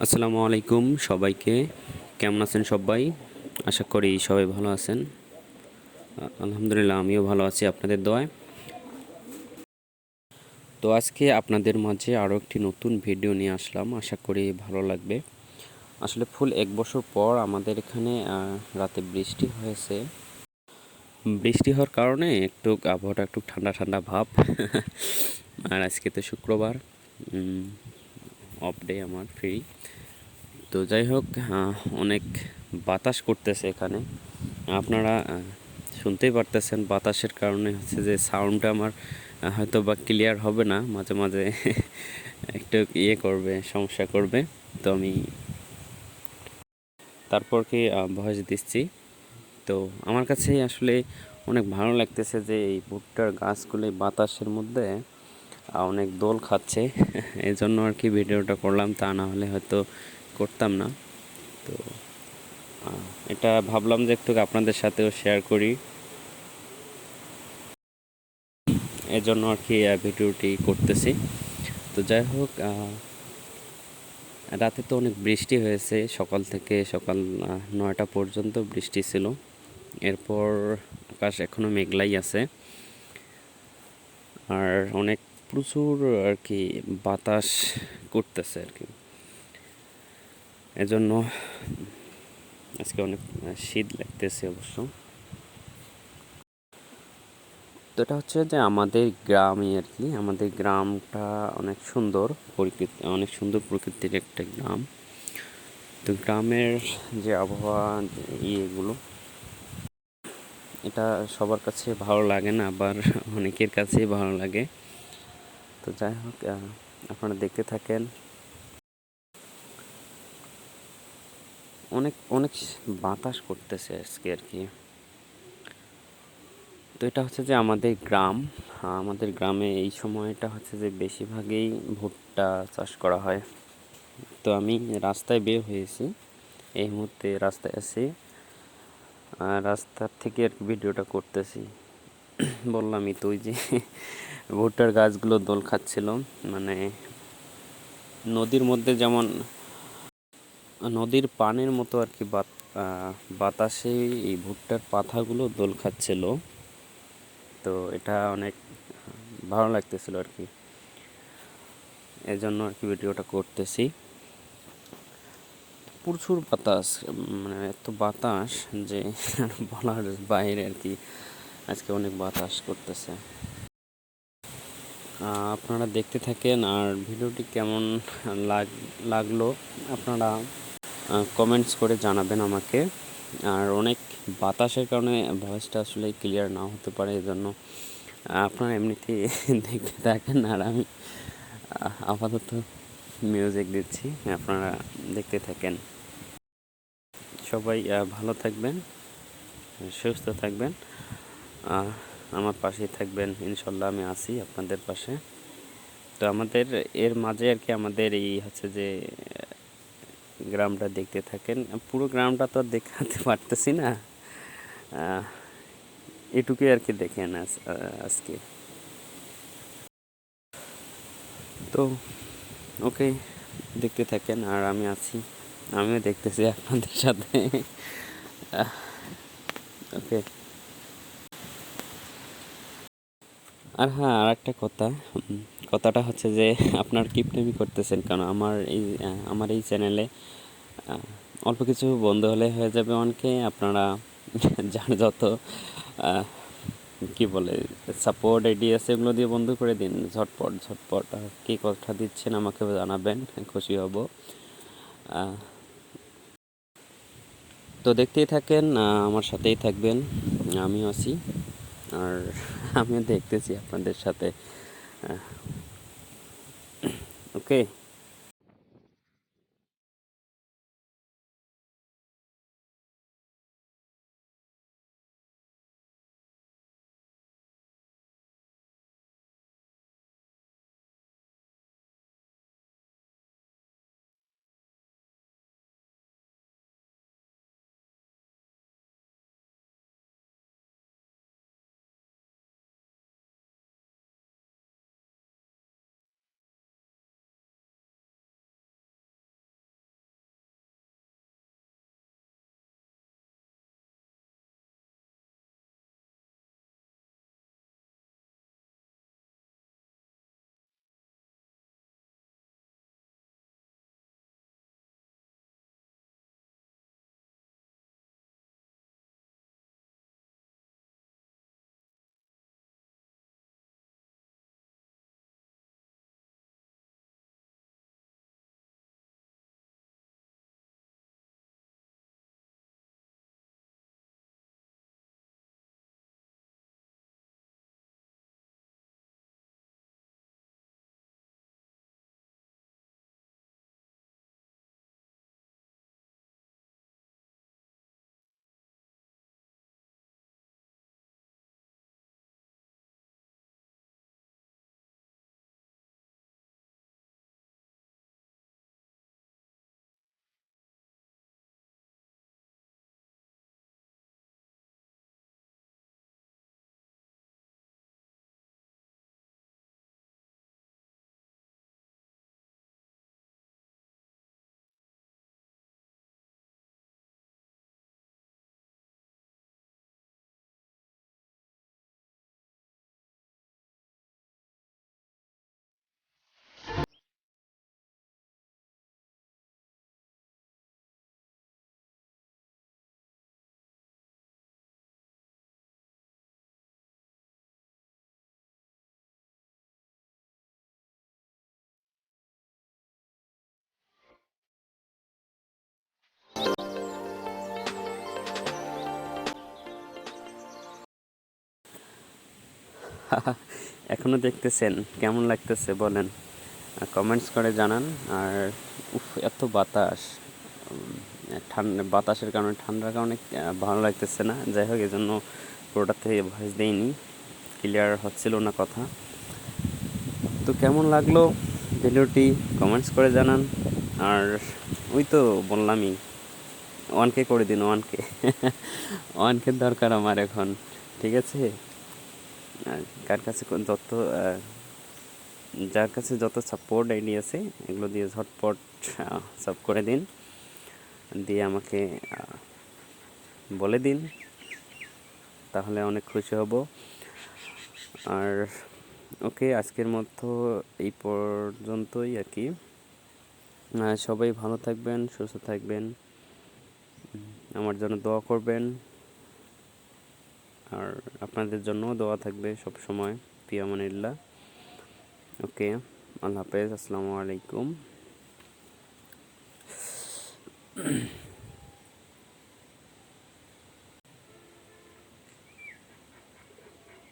আসসালামু আলাইকুম সবাইকে। কেমন আছেন সবাই? আশা করি সবাই ভালো আছেন। আলহামদুলিল্লাহ আমিও ভালো আছি আপনাদের দোয়ায়। তো আজকে আপনাদের মাঝে আরও একটি নতুন ভিডিও নিয়ে আসলাম, আশা করি ভালো লাগবে। আসলে ফুল 1 বছর পর আমাদের এখানে রাতে বৃষ্টি হয়েছে। বৃষ্টি হওয়ার কারণে একটু আবহাওয়াটা একটু ঠান্ডা ঠান্ডা ভাব। আর আজকে তো শুক্রবার, অফ ডে আমার, ফ্রি। তো যাই হোক, অনেক বাতাস করতেছে এখানে। আপনারা শুনতেই পারতেছেন বাতাসের কারণে হচ্ছে যে সাউন্ডটা আমার হয়তো বা ক্লিয়ার হবে না, মাঝে মাঝে একটু করবে, সমস্যা করবে। তো আমি তারপর কি ভয়েস দিচ্ছি। তো আমার কাছে আসলে অনেক ভালো লাগতেছে যে এই ভুট্টার গাছগুলো এই বাতাসের মধ্যে অনেক দোল খাচ্ছে। এই জন্য আর কি ভিডিওটা করলাম, তা না হলে হয়তো করতাম না। তো এটা ভাবলাম যে একটু আপনাদের সাথেও শেয়ার করি, এজন্য আর কি ভিডিওটি করতেছি। তো যাই হোক, রাতে তো অনেক বৃষ্টি হয়েছে, সকাল থেকে সকাল 9টা পর্যন্ত বৃষ্টি ছিল। এরপর আকাশ এখনও মেঘলাই আছে, আর অনেক প্রচুর আর কি বাতাস করতেছে আর কি। এজন্য আজকে অনেক শীত লাগতেছে অবশ্য। তো এটা হচ্ছে যে আমাদের গ্রামে আর কি, আমাদের গ্রামটা অনেক সুন্দর প্রকৃতি, অনেক সুন্দর প্রকৃতির একটা গ্রাম। তো গ্রামের যে আবহাওয়া, ইয়েগুলো, এটা সবার কাছে ভালো লাগে না, আবার অনেকের কাছেই ভালো লাগে। তো যাই হোক, আপনারা দেখতে থাকেন। অনেক অনেক বাতাস করতেছে আজকে আর কি। তো এটা হচ্ছে যে আমাদের গ্রাম, আমাদের গ্রামে এই সময়টা হচ্ছে যে বেশিরভাগই ভুট্টা চাষ করা হয়। তো আমি রাস্তায় বের হয়েছি, এই মুহূর্তে রাস্তায় আছি, রাস্তার থেকে আর কি ভিডিওটা করতেছি। বললামই তো, ওই যে ভুট্টার গাছগুলো দোল খাচ্ছিল, মানে নদীর মধ্যে যেমন নদীর পানির মতো আর কি, বাতাসে এই ভুট্টার পাতাগুলো দোল খাচ্ছিল। তো এটা অনেক ভালো লাগতেছিল আর কি, এজন্য আর কি ভিডিওটা করতেছি। প্রচুর বাতাস, মানে এত বাতাস যে বলার বাইরে আর কি। আজকে অনেক বাতাস করতেছে। আপনারা দেখতে থাকেন, আর ভিডিওটি কেমন লাগলো আপনারা কমেন্টস করে জানাবেন আমাকে। আর অনেক বাতাসের কারণে ভয়েসটা আসলে ক্লিয়ার নাও হতে পারে, এজন্য আপনারা এমনিতেই দেখতে থাকেন, আর আমি আপাতত মিউজিক দিচ্ছি, আপনারা দেখতে থাকেন। সবাই ভালো থাকবেন, সুস্থ থাকবেন, আমার পাশেই থাকবেন, ইনশাল্লাহ আমি আছি আপনাদের পাশে। তো আমাদের এর মাঝে আর কি আমাদের এই হচ্ছে যে গ্রামটা দেখতে থাকেন। পুরো গ্রামটা তো আর দেখাতে পারতেছি না, এটুকুই আর কি দেখেন আজকে। তো ওকে, দেখতে থাকেন, আর আমি আছি, আমিও দেখতেছি আপনাদের সাথে। ওকে। আর হ্যাঁ, আর একটা কথা, কথাটা হচ্ছে যে আপনার কিপটেমি করতেছেন কারণ আমার এই চ্যানেলে অল্প কিছু বন্ধু হলে হয়ে যাবে অনেকে, আপনারা যার যত কি বলে সাপোর্ট আইডি আছে এগুলো দিয়ে বন্ধ করে দিন ঝটপট ঝটপট। আর কি কথা দিচ্ছেন আমাকে জানাবেন, খুশি হব। তো দেখতেই থাকেন, আমার সাথেই থাকবেন, আমিও আছি, আর আমিও দেখতেছি আপনাদের সাথে। ওকে। এখনো দেখতেছেন, কেমন লাগতেছে বলেন, কমেন্টস করে জানান। আর উফ, এত বাতাস, ঠান্ডা বাতাসের কারণে, ঠান্ডার কারণে ভালো লাগতেছে না। যাই হোক, এজন্য পুরোটাতে ভয়েস দেইনি, ক্লিয়ার হচ্ছিল না কথা। তো কেমন লাগলো ভিডিওটি, কমেন্টস করে জানান। আর ওই তো বললামই, 1K করে দিন, 1K। 1K দরকার আমার এখন, ঠিক আছে? কার কাছে যত যার কাছে যত সাপোর্ট আইডি আছে, এগুলো দিয়ে ঝটপট সাব করে দিন, দিয়ে আমাকে বলে দিন, তাহলে অনেক খুশি হব। আর ওকে, আজকের মতো এই পর্যন্তই আর কি। সবাই ভালো থাকবেন, সুস্থ থাকবেন, আমার জন্য দোয়া করবেন। আর আপনাদের জন্যও দোয়া থাকবে সব সময়। ফি আমানিল্লাহ। ওকে, আল্লাহ হাফেজ, আসসালামু আলাইকুম।